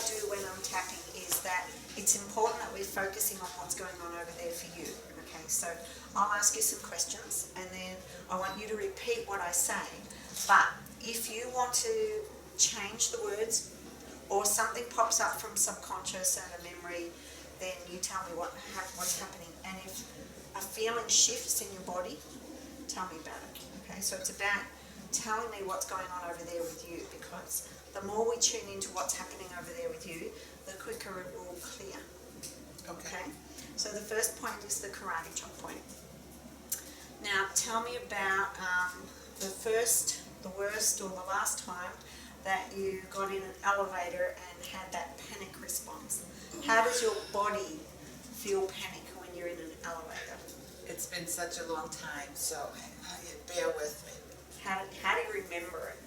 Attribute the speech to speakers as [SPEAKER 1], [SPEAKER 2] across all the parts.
[SPEAKER 1] do when I'm tapping is that it's important that we're focusing on what's going on over there for you. Okay, so I'll ask you some questions and then I want you to repeat what I say. But if you want to change the words or something pops up from subconscious and a memory, then you tell me what's happening. And if a feeling shifts in your body, tell me about it. Okay, so it's about telling me what's going on over there with you, because the more we tune into what's happening over there with you, the quicker it will clear. Okay? So the first point is the karate chop point. Now tell me about the worst or the last time that you got in an elevator and had that panic response. How does your body feel panic when you're in an elevator?
[SPEAKER 2] It's been such a long time, so bear with me.
[SPEAKER 1] How do you remember it?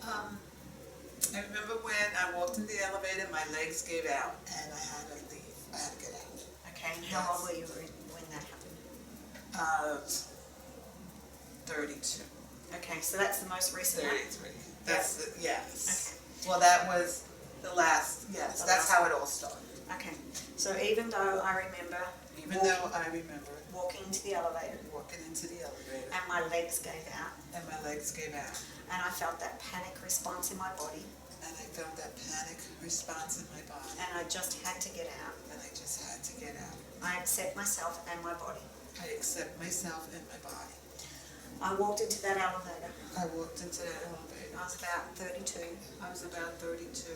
[SPEAKER 2] I remember when I walked in the elevator, my legs gave out, and I had to leave. I had to get out.
[SPEAKER 1] Okay, and how old were you when that happened?
[SPEAKER 2] 32.
[SPEAKER 1] Okay, so that's the most recent one?
[SPEAKER 2] 33. That's the, yes.
[SPEAKER 1] Okay.
[SPEAKER 2] Well, that was the last, yes, that's how it all started.
[SPEAKER 1] Okay, so even though I remember
[SPEAKER 2] Walking into the elevator,
[SPEAKER 1] and my legs gave out,
[SPEAKER 2] and
[SPEAKER 1] I felt that panic response in my body,
[SPEAKER 2] and
[SPEAKER 1] and I just had to get out. I accept myself and my body. I walked into that elevator. I was about 32.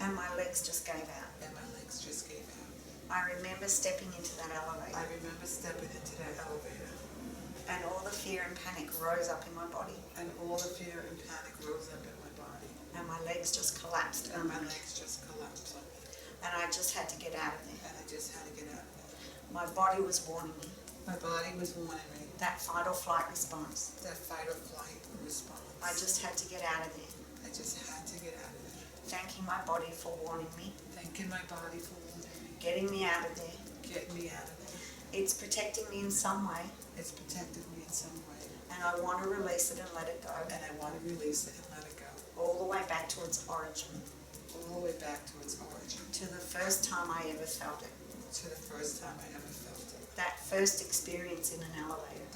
[SPEAKER 1] And my legs just gave out. I remember stepping into that elevator. And all the fear and panic rose up in my body. And my legs just collapsed under me. And I just had to get out of there. My body was warning me. That fight or flight response. I just had to get out of there. Thanking my body for warning me. Getting me out of there. It's protecting me in some way. And I want to release it and let it go. All the way back to its origin. To the first time I ever felt it. That first experience in an elevator.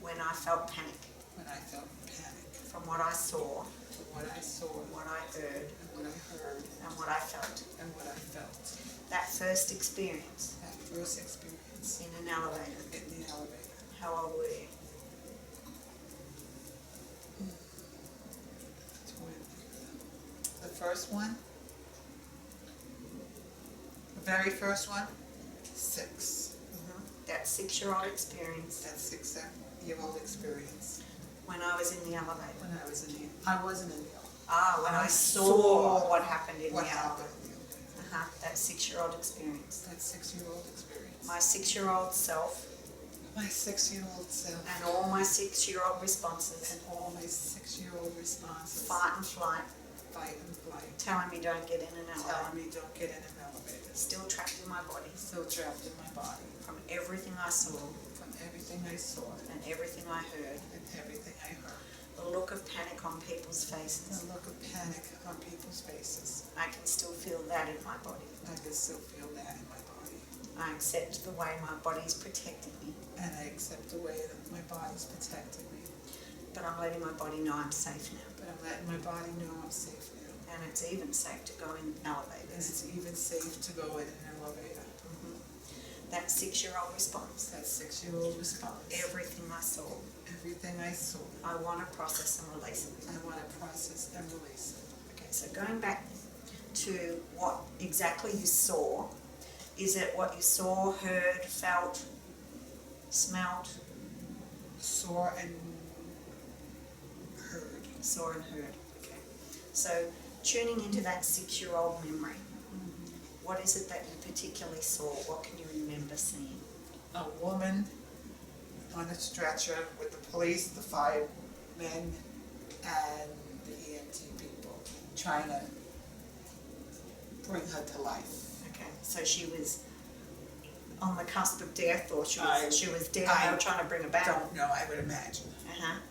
[SPEAKER 1] When I felt panic. From what I saw. What I heard. And what I felt. That first experience. In an elevator. How old were you?
[SPEAKER 2] The first one? The very first one? 6.
[SPEAKER 1] That 6-year-old experience.
[SPEAKER 2] That 6-year-old experience.
[SPEAKER 1] When I was in the elevator.
[SPEAKER 2] I wasn't in the elevator.
[SPEAKER 1] When I saw what happened in the elevator. That 6-year-old experience. My 6-year-old self. And all my 6-year-old responses. Fight and flight. Telling me don't get in an elevator. Still trapped in my body. From everything I saw. And everything I heard. The look of panic on people's faces. I can still feel that in my body. I accept the way my body's protecting me. But I'm letting my body know I'm safe now. And it's even safe to go in elevators. That 6-year-old response. Everything I saw. I want to process and release it. Okay, so going back to what exactly you saw, is it what you saw, heard, felt, smelt?
[SPEAKER 2] Saw and heard.
[SPEAKER 1] Okay. So tuning into that 6-year-old memory, what is it that you particularly saw? What can you remember seeing?
[SPEAKER 2] A woman on a stretcher with the police, the firemen, and the EFT people trying to bring her to life.
[SPEAKER 1] Okay, so she was on the cusp of death, or she was dead and they were trying to bring her back?
[SPEAKER 2] Don't know, I would imagine.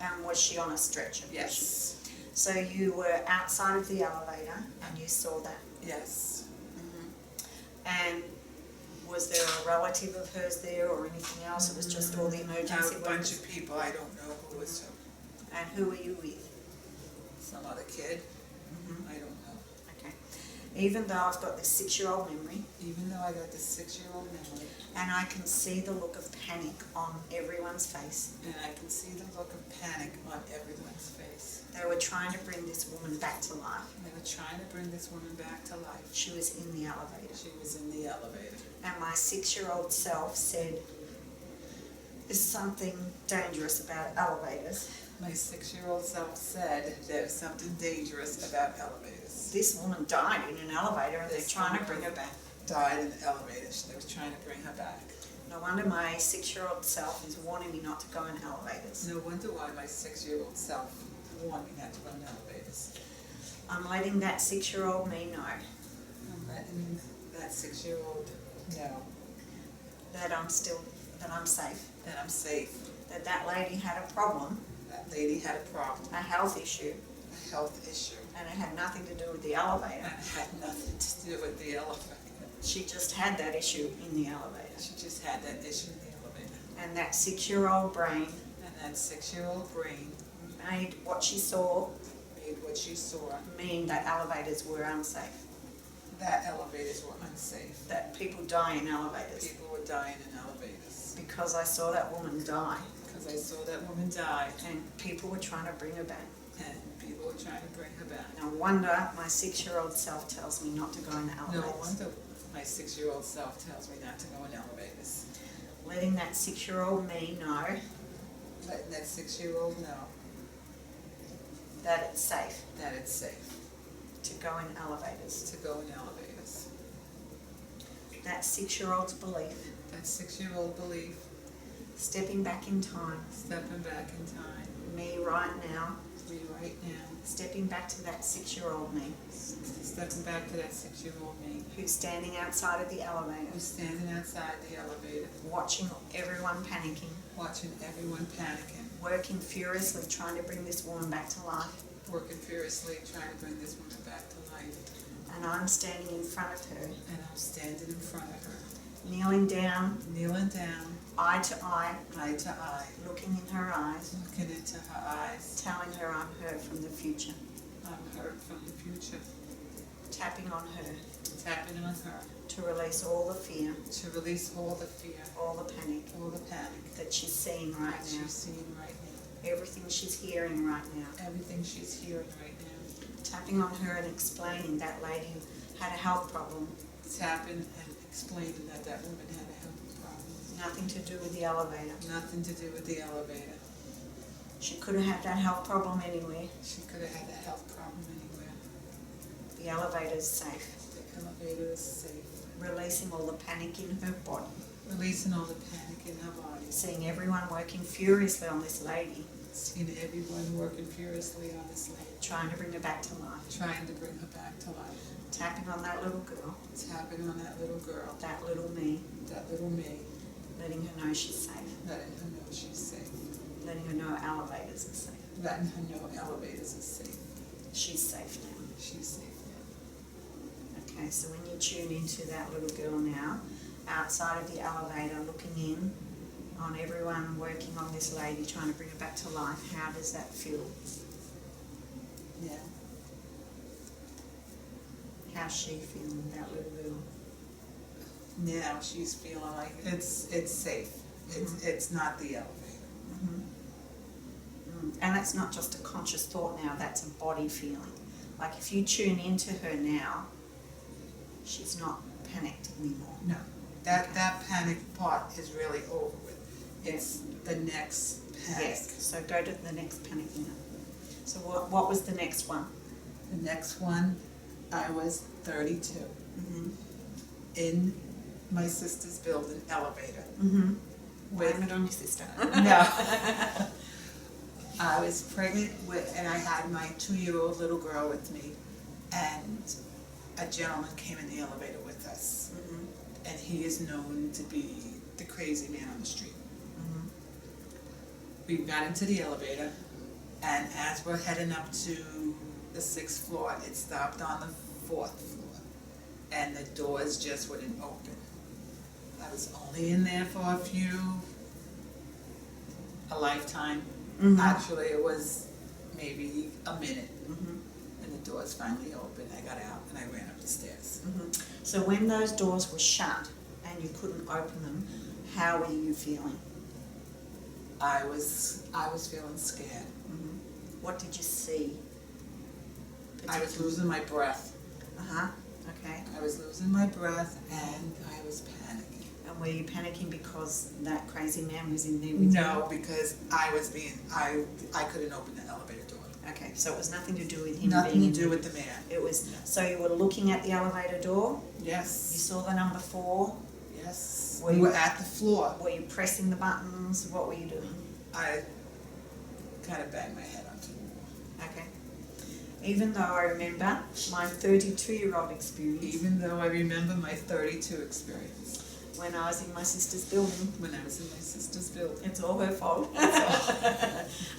[SPEAKER 1] And was she on a stretcher?
[SPEAKER 2] Yes.
[SPEAKER 1] So you were outside of the elevator and you saw that.
[SPEAKER 2] Yes.
[SPEAKER 1] And was there a relative of hers there or anything else? It was just all the emergency
[SPEAKER 2] A
[SPEAKER 1] workers?
[SPEAKER 2] bunch of people, I don't know who was who.
[SPEAKER 1] And who were you with?
[SPEAKER 2] Some other kid, I don't know.
[SPEAKER 1] Okay. Even though I've got this 6-year-old memory,
[SPEAKER 2] Even though I got this 6-year-old memory,
[SPEAKER 1] and I can see the look of panic on everyone's face,
[SPEAKER 2] and I can see the look of panic on everyone's face.
[SPEAKER 1] they were trying to bring this woman back to life.
[SPEAKER 2] They were trying to bring this woman back to life.
[SPEAKER 1] She was in the elevator.
[SPEAKER 2] She was in the elevator.
[SPEAKER 1] And my 6-year-old self said, there's something dangerous about elevators.
[SPEAKER 2] My 6-year-old self said there's something dangerous about elevators.
[SPEAKER 1] This woman died in an elevator and they're
[SPEAKER 2] This
[SPEAKER 1] trying to
[SPEAKER 2] woman
[SPEAKER 1] bring her back.
[SPEAKER 2] Died in the elevator. They were trying to bring her back.
[SPEAKER 1] No wonder my 6-year-old self is warning me not to go in elevators.
[SPEAKER 2] No wonder why my 6-year-old self warned me not to go in elevators.
[SPEAKER 1] I'm letting that 6-year-old me know
[SPEAKER 2] I'm letting that 6-year-old know
[SPEAKER 1] that I'm safe.
[SPEAKER 2] that I'm safe.
[SPEAKER 1] That lady had a problem,
[SPEAKER 2] That lady had a problem,
[SPEAKER 1] a health issue,
[SPEAKER 2] a health issue,
[SPEAKER 1] and it had nothing to do with the elevator.
[SPEAKER 2] and it had nothing to do with the elevator.
[SPEAKER 1] She just had that issue in the elevator.
[SPEAKER 2] She just had that issue in the elevator.
[SPEAKER 1] And that 6-year-old brain
[SPEAKER 2] And that 6-year-old brain
[SPEAKER 1] made what she saw
[SPEAKER 2] made what she saw,
[SPEAKER 1] mean that elevators were unsafe,
[SPEAKER 2] that elevators were unsafe.
[SPEAKER 1] that people die in elevators.
[SPEAKER 2] People were dying in elevators.
[SPEAKER 1] Because I saw that woman die
[SPEAKER 2] Because I saw that woman die,
[SPEAKER 1] and people were trying to bring her back.
[SPEAKER 2] and people were trying to bring her back.
[SPEAKER 1] No wonder my 6-year-old self tells me not to go in the
[SPEAKER 2] No
[SPEAKER 1] elevators.
[SPEAKER 2] wonder my 6-year-old self tells me not to go in elevators.
[SPEAKER 1] Letting that 6-year-old me know
[SPEAKER 2] Letting that 6-year-old know
[SPEAKER 1] that it's safe
[SPEAKER 2] that it's safe
[SPEAKER 1] to go in elevators.
[SPEAKER 2] to go in elevators.
[SPEAKER 1] That 6-year-old's belief,
[SPEAKER 2] That 6-year-old belief,
[SPEAKER 1] stepping back in time,
[SPEAKER 2] stepping back in time,
[SPEAKER 1] me right now,
[SPEAKER 2] me right now,
[SPEAKER 1] stepping back to that 6-year-old me
[SPEAKER 2] stepping back to that 6-year-old me,
[SPEAKER 1] who's standing outside of the elevator,
[SPEAKER 2] who's standing outside the elevator,
[SPEAKER 1] watching everyone panicking,
[SPEAKER 2] watching everyone panicking,
[SPEAKER 1] working furiously trying to bring this woman back to life.
[SPEAKER 2] working furiously, trying to bring this woman back to life.
[SPEAKER 1] And I'm standing in front of her,
[SPEAKER 2] And I'm standing in front of her,
[SPEAKER 1] kneeling down,
[SPEAKER 2] kneeling down,
[SPEAKER 1] eye to eye, looking in her eyes,
[SPEAKER 2] looking into her eyes.
[SPEAKER 1] telling her I'm her from the future,
[SPEAKER 2] I'm her from the future,
[SPEAKER 1] tapping on her
[SPEAKER 2] tapping on her
[SPEAKER 1] to release all the fear,
[SPEAKER 2] to release all the fear,
[SPEAKER 1] all the panic
[SPEAKER 2] all the panic
[SPEAKER 1] that she's seeing right
[SPEAKER 2] that
[SPEAKER 1] now,
[SPEAKER 2] she's seeing right now,
[SPEAKER 1] everything she's hearing right now.
[SPEAKER 2] everything she's hearing right now.
[SPEAKER 1] Tapping on her and explaining that lady had a health problem,
[SPEAKER 2] Tapping and explaining that that woman had a health problem.
[SPEAKER 1] nothing to do with the elevator.
[SPEAKER 2] Nothing to do with the elevator.
[SPEAKER 1] She could have had that health problem anywhere.
[SPEAKER 2] She could have had that health problem anywhere.
[SPEAKER 1] The elevator's safe,
[SPEAKER 2] The elevator is safe.
[SPEAKER 1] releasing all the panic in her body,
[SPEAKER 2] Releasing all the panic in her body.
[SPEAKER 1] seeing everyone working furiously on this lady,
[SPEAKER 2] Seeing everyone working furiously on this lady.
[SPEAKER 1] trying to bring her back to life.
[SPEAKER 2] Trying to bring her back to life.
[SPEAKER 1] Tapping on that little girl,
[SPEAKER 2] Tapping on that little girl.
[SPEAKER 1] that little me,
[SPEAKER 2] That little me.
[SPEAKER 1] letting her know she's safe,
[SPEAKER 2] Letting her know she's safe.
[SPEAKER 1] letting her know elevators are safe.
[SPEAKER 2] Letting her know elevators are safe.
[SPEAKER 1] She's safe now.
[SPEAKER 2] She's safe now.
[SPEAKER 1] Okay, so when you tune into that little girl now, outside of the elevator, looking in on everyone working on this lady, trying to bring her back to life, how does that feel?
[SPEAKER 2] Yeah.
[SPEAKER 1] How's she feeling, that little girl?
[SPEAKER 2] Now she's feeling like it's safe. It's not the elevator.
[SPEAKER 1] And that's not just a conscious thought now, that's a body feeling. Like if you tune into her now, she's not panicked anymore.
[SPEAKER 2] No. That panic part is really over with. It's the next panic.
[SPEAKER 1] Yes, so go to the next panic now. So what was the next one?
[SPEAKER 2] The next one, I was 32
[SPEAKER 1] Mm-hmm.
[SPEAKER 2] in my sister's building elevator.
[SPEAKER 1] Mm-hmm.
[SPEAKER 2] With-
[SPEAKER 1] Blame it on your sister.
[SPEAKER 2] No. I was pregnant and I had my 2-year-old little girl with me, and a gentleman came in the elevator with us,
[SPEAKER 1] Mm-hmm.
[SPEAKER 2] and he is known to be the crazy man on the street.
[SPEAKER 1] Mm-hmm.
[SPEAKER 2] We got into the elevator, And as we're heading up to the 6th floor, it stopped on the 4th floor. And the doors just wouldn't open. I was only in there for a lifetime.
[SPEAKER 1] Mhm.
[SPEAKER 2] Actually, it was maybe a minute.
[SPEAKER 1] Mhm.
[SPEAKER 2] And the doors finally opened. I got out and I ran up the stairs.
[SPEAKER 1] Mhm. So when those doors were shut and you couldn't open them, how were you feeling?
[SPEAKER 2] I was feeling scared.
[SPEAKER 1] Mhm. What did you see?
[SPEAKER 2] I was losing my breath.
[SPEAKER 1] Uh-huh, okay.
[SPEAKER 2] I was losing my breath and I was panicking.
[SPEAKER 1] And were you panicking because that crazy man was in there with you?
[SPEAKER 2] No, because I couldn't open the elevator door.
[SPEAKER 1] Okay, so it was nothing to do with him
[SPEAKER 2] Nothing
[SPEAKER 1] being
[SPEAKER 2] to
[SPEAKER 1] in
[SPEAKER 2] do
[SPEAKER 1] there.
[SPEAKER 2] with the man.
[SPEAKER 1] It was, so you were looking at the elevator door, you
[SPEAKER 2] Yes,
[SPEAKER 1] saw the number 4,
[SPEAKER 2] yes.
[SPEAKER 1] Were
[SPEAKER 2] We
[SPEAKER 1] you-
[SPEAKER 2] were at the floor.
[SPEAKER 1] were you pressing the buttons, what were you doing?
[SPEAKER 2] I kind of banged my head onto the wall.
[SPEAKER 1] Okay. Even though I remember my 32-year-old experience
[SPEAKER 2] Even though I remember my 32 experience
[SPEAKER 1] when I was in my sister's building,
[SPEAKER 2] when I was in my sister's building.
[SPEAKER 1] it's all her fault.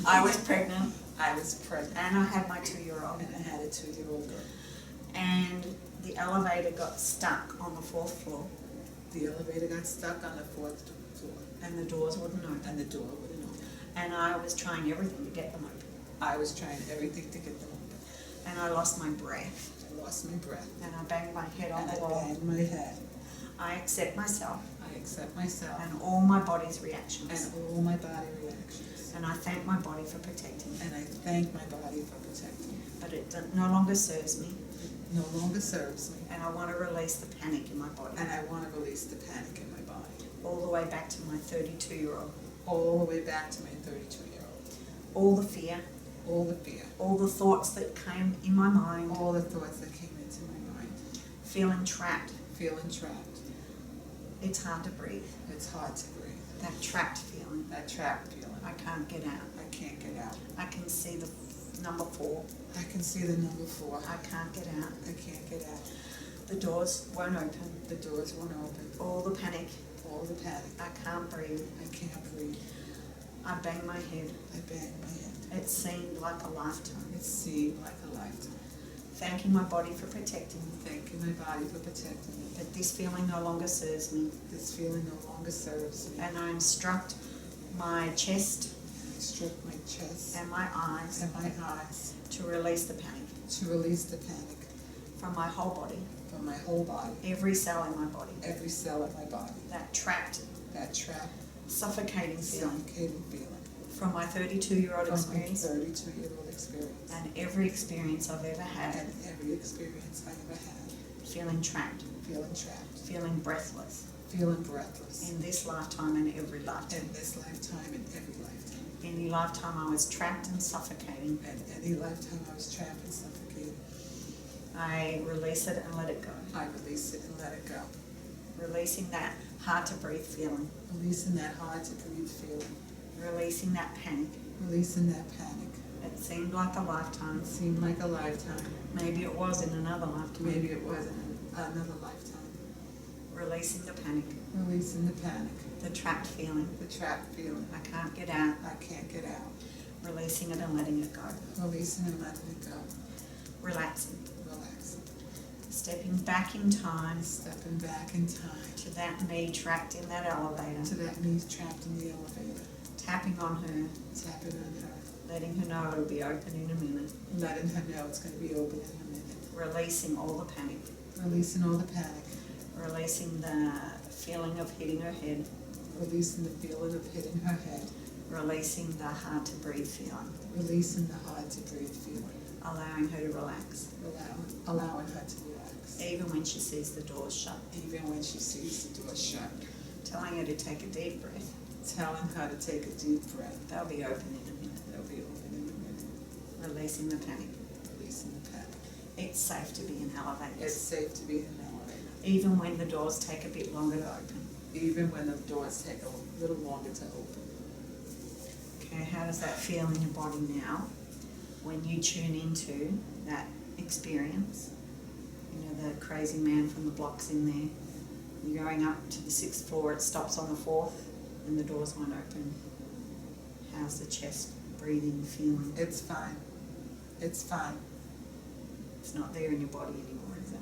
[SPEAKER 1] I was pregnant
[SPEAKER 2] I was pregnant
[SPEAKER 1] and I had my 2-year-old.
[SPEAKER 2] and I had a 2-year-old girl.
[SPEAKER 1] And the elevator got stuck on the 4th floor
[SPEAKER 2] The elevator got stuck on the 4th floor
[SPEAKER 1] and the doors wouldn't open.
[SPEAKER 2] and the door wouldn't open.
[SPEAKER 1] And I was trying everything to get them open.
[SPEAKER 2] I was trying everything to get them open.
[SPEAKER 1] And I lost my breath
[SPEAKER 2] I lost my breath
[SPEAKER 1] and I banged my head on
[SPEAKER 2] and
[SPEAKER 1] the
[SPEAKER 2] I
[SPEAKER 1] wall.
[SPEAKER 2] banged my head.
[SPEAKER 1] I accept myself
[SPEAKER 2] I accept myself
[SPEAKER 1] and all my body's reactions.
[SPEAKER 2] and all my body reactions.
[SPEAKER 1] And I thank my body for protecting me.
[SPEAKER 2] And I thank my body for protecting me.
[SPEAKER 1] But it no longer serves me.
[SPEAKER 2] It no longer serves me.
[SPEAKER 1] And I want to release the panic in my body.
[SPEAKER 2] And I want to release the panic in my body.
[SPEAKER 1] All the way back to my 32-year-old.
[SPEAKER 2] All the way back to my 32-year-old.
[SPEAKER 1] All the fear,
[SPEAKER 2] All the fear.
[SPEAKER 1] all the thoughts that came in my mind,
[SPEAKER 2] All the thoughts that came into my mind.
[SPEAKER 1] feeling trapped.
[SPEAKER 2] Feeling trapped.
[SPEAKER 1] It's hard to breathe.
[SPEAKER 2] It's hard to breathe.
[SPEAKER 1] That trapped feeling.
[SPEAKER 2] That trapped feeling.
[SPEAKER 1] I can't get out.
[SPEAKER 2] I can't get out.
[SPEAKER 1] I can see the number 4.
[SPEAKER 2] I can see the number 4.
[SPEAKER 1] I can't get out.
[SPEAKER 2] I can't get out.
[SPEAKER 1] The doors won't open.
[SPEAKER 2] The doors won't open.
[SPEAKER 1] All the panic.
[SPEAKER 2] All the panic.
[SPEAKER 1] I can't breathe.
[SPEAKER 2] I can't breathe.
[SPEAKER 1] I bang my head.
[SPEAKER 2] I banged my head.
[SPEAKER 1] It seemed like a lifetime.
[SPEAKER 2] It seemed like a lifetime.
[SPEAKER 1] Thanking my body for protecting me.
[SPEAKER 2] Thanking my body for protecting me.
[SPEAKER 1] But this feeling no longer serves me.
[SPEAKER 2] This feeling no longer serves me.
[SPEAKER 1] And I instruct my chest
[SPEAKER 2] I struck my chest
[SPEAKER 1] and my eyes
[SPEAKER 2] and my eyes
[SPEAKER 1] to release the panic
[SPEAKER 2] to release the panic
[SPEAKER 1] from my whole body,
[SPEAKER 2] from my whole body,
[SPEAKER 1] every cell in my body.
[SPEAKER 2] every cell in my body.
[SPEAKER 1] That trapped,
[SPEAKER 2] That trapped,
[SPEAKER 1] suffocating feeling
[SPEAKER 2] suffocating feeling
[SPEAKER 1] from my 32-year-old
[SPEAKER 2] from my
[SPEAKER 1] experience
[SPEAKER 2] 32-year-old experience
[SPEAKER 1] and every experience I've ever had,
[SPEAKER 2] and every experience I ever had.
[SPEAKER 1] feeling trapped,
[SPEAKER 2] Feeling trapped,
[SPEAKER 1] feeling breathless
[SPEAKER 2] feeling breathless.
[SPEAKER 1] in this lifetime and every lifetime.
[SPEAKER 2] In this lifetime and every lifetime.
[SPEAKER 1] Any lifetime I was trapped and suffocating,
[SPEAKER 2] And any lifetime I was trapped and suffocated.
[SPEAKER 1] I release it and let it go.
[SPEAKER 2] I release it and let it go.
[SPEAKER 1] Releasing that hard to breathe feeling,
[SPEAKER 2] Releasing that hard to breathe feeling.
[SPEAKER 1] releasing that panic.
[SPEAKER 2] Releasing that panic.
[SPEAKER 1] It seemed like a lifetime.
[SPEAKER 2] It seemed like a lifetime.
[SPEAKER 1] Maybe it was in another lifetime.
[SPEAKER 2] Maybe it wasn't another lifetime.
[SPEAKER 1] Releasing the panic,
[SPEAKER 2] Releasing the panic.
[SPEAKER 1] the trapped feeling.
[SPEAKER 2] The trapped feeling.
[SPEAKER 1] I can't get out.
[SPEAKER 2] I can't get out.
[SPEAKER 1] Releasing it and letting it go.
[SPEAKER 2] Releasing and letting it go.
[SPEAKER 1] Relaxing.
[SPEAKER 2] Relaxing.
[SPEAKER 1] Stepping back in time
[SPEAKER 2] Stepping back in time
[SPEAKER 1] to that me trapped in that elevator.
[SPEAKER 2] to that me trapped in the elevator.
[SPEAKER 1] Tapping on her,
[SPEAKER 2] Tapping on her.
[SPEAKER 1] letting her know it'll be open in a minute.
[SPEAKER 2] Letting her know it's going to be open in a minute.
[SPEAKER 1] Releasing all the panic.
[SPEAKER 2] Releasing all the panic.
[SPEAKER 1] Releasing the feeling of hitting her head.
[SPEAKER 2] Releasing the feeling of hitting her head.
[SPEAKER 1] Releasing the hard to breathe feeling.
[SPEAKER 2] Releasing the hard to breathe feeling.
[SPEAKER 1] Allowing her to relax.
[SPEAKER 2] Allowing her to relax.
[SPEAKER 1] Even when she sees the doors shut.
[SPEAKER 2] Even when she sees the door shut.
[SPEAKER 1] Telling her to take a deep breath.
[SPEAKER 2] Telling her to take a deep breath.
[SPEAKER 1] They'll be open in a minute.
[SPEAKER 2] They'll be open in a minute.
[SPEAKER 1] Releasing the panic.
[SPEAKER 2] Releasing the panic.
[SPEAKER 1] It's safe to be in
[SPEAKER 2] It's
[SPEAKER 1] elevators.
[SPEAKER 2] safe to be in an elevator.
[SPEAKER 1] Even when the doors take a bit longer to open.
[SPEAKER 2] Even when the doors take a little longer to open.
[SPEAKER 1] Okay, how does that feel in your body now when you tune into that experience? You know, the crazy man from the blocks in there. You're going up to the 6th floor, it stops on the 4th, and the doors won't open. How's the chest breathing, feeling.
[SPEAKER 2] It's fine. It's fine.
[SPEAKER 1] It's not there in your body anymore, is it?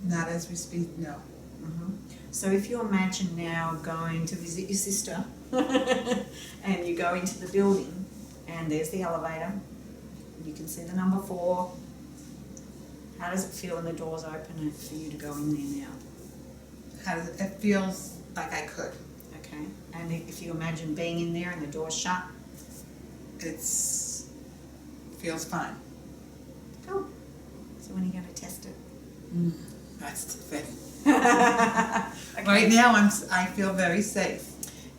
[SPEAKER 2] Not as we speak, no.
[SPEAKER 1] Mm-hmm. So if you imagine now going to visit your sister and you go into the building and there's the elevator, you can see the number 4. How does it feel when the doors open for you to go in there now?
[SPEAKER 2] How does it feels like I could.
[SPEAKER 1] Okay. And if you imagine being in there and the door's shut?
[SPEAKER 2] Feels fine.
[SPEAKER 1] Cool. So when are you going to test it?
[SPEAKER 2] That's the thing.
[SPEAKER 1] Okay.
[SPEAKER 2] Right now I feel very safe.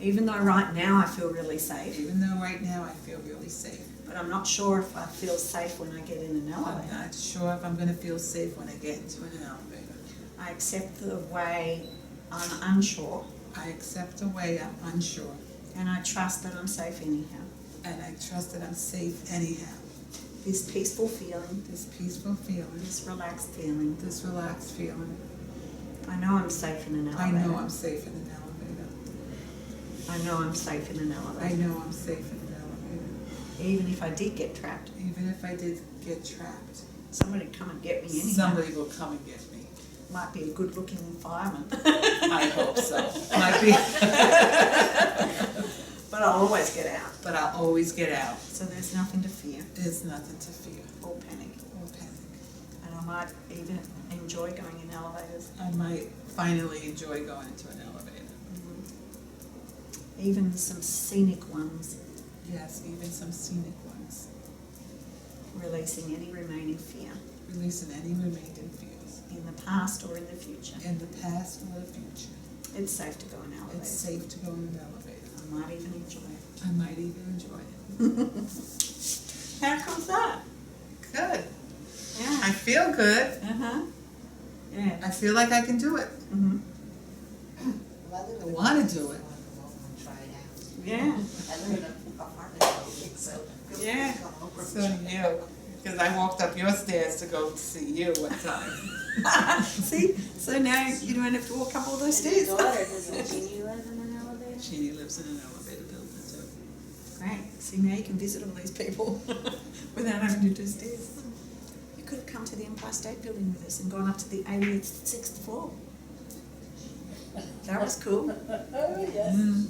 [SPEAKER 1] Even though right now I feel really safe.
[SPEAKER 2] Even though right now I feel really safe.
[SPEAKER 1] But I'm not sure if I feel safe when I get in an elevator.
[SPEAKER 2] I'm not sure if I'm going to feel safe when I get into an elevator.
[SPEAKER 1] I accept the way I'm unsure.
[SPEAKER 2] I accept the way I'm unsure.
[SPEAKER 1] And I trust that I'm safe anyhow.
[SPEAKER 2] And I trust that I'm safe anyhow.
[SPEAKER 1] This peaceful feeling.
[SPEAKER 2] This peaceful feeling.
[SPEAKER 1] This relaxed feeling.
[SPEAKER 2] This relaxed feeling.
[SPEAKER 1] I know I'm safe in an elevator.
[SPEAKER 2] I know I'm safe in an elevator.
[SPEAKER 1] I know I'm safe in an elevator.
[SPEAKER 2] I know I'm safe in an elevator.
[SPEAKER 1] Even if I did get trapped.
[SPEAKER 2] Even if I did get trapped.
[SPEAKER 1] Somebody would come and get me anyhow.
[SPEAKER 2] Somebody will come and get me.
[SPEAKER 1] Might be a good looking fireman.
[SPEAKER 2] I hope so. Might be.
[SPEAKER 1] But I'll always get out.
[SPEAKER 2] But I'll always get out.
[SPEAKER 1] So there's nothing to fear.
[SPEAKER 2] There's nothing to fear.
[SPEAKER 1] Or panic.
[SPEAKER 2] Or panic.
[SPEAKER 1] And I might even enjoy going in elevators.
[SPEAKER 2] I might finally enjoy going into an elevator.
[SPEAKER 1] Mm-hmm. Even some scenic ones.
[SPEAKER 2] Yes, even some scenic ones.
[SPEAKER 1] Releasing any remaining fear.
[SPEAKER 2] Releasing any remaining fears.
[SPEAKER 1] In the past or in the future.
[SPEAKER 2] In the past or the future.
[SPEAKER 1] It's safe to go in elevators.
[SPEAKER 2] It's safe to go in an elevator.
[SPEAKER 1] I might even enjoy it.
[SPEAKER 2] I might even enjoy it.
[SPEAKER 1] How comes that?
[SPEAKER 2] Good.
[SPEAKER 1] Yeah.
[SPEAKER 2] I feel good.
[SPEAKER 1] Uh-huh. Yeah.
[SPEAKER 2] I feel like I can do it.
[SPEAKER 1] Mm-hmm.
[SPEAKER 2] I want to do it.
[SPEAKER 1] Yeah. Yeah.
[SPEAKER 2] So do you. Because I walked up your stairs to go see you one time.
[SPEAKER 1] See? So now you don't have to walk up all those stairs.
[SPEAKER 3] Doesn't Jeannie live in an elevator?
[SPEAKER 2] Jeannie lives in an elevator building too.
[SPEAKER 1] Great. See, now you can visit all these people without having to do stairs. You could have come to the Empire State Building with us and gone up to the 86th floor. That was cool.
[SPEAKER 3] Oh, yes.
[SPEAKER 2] Mm.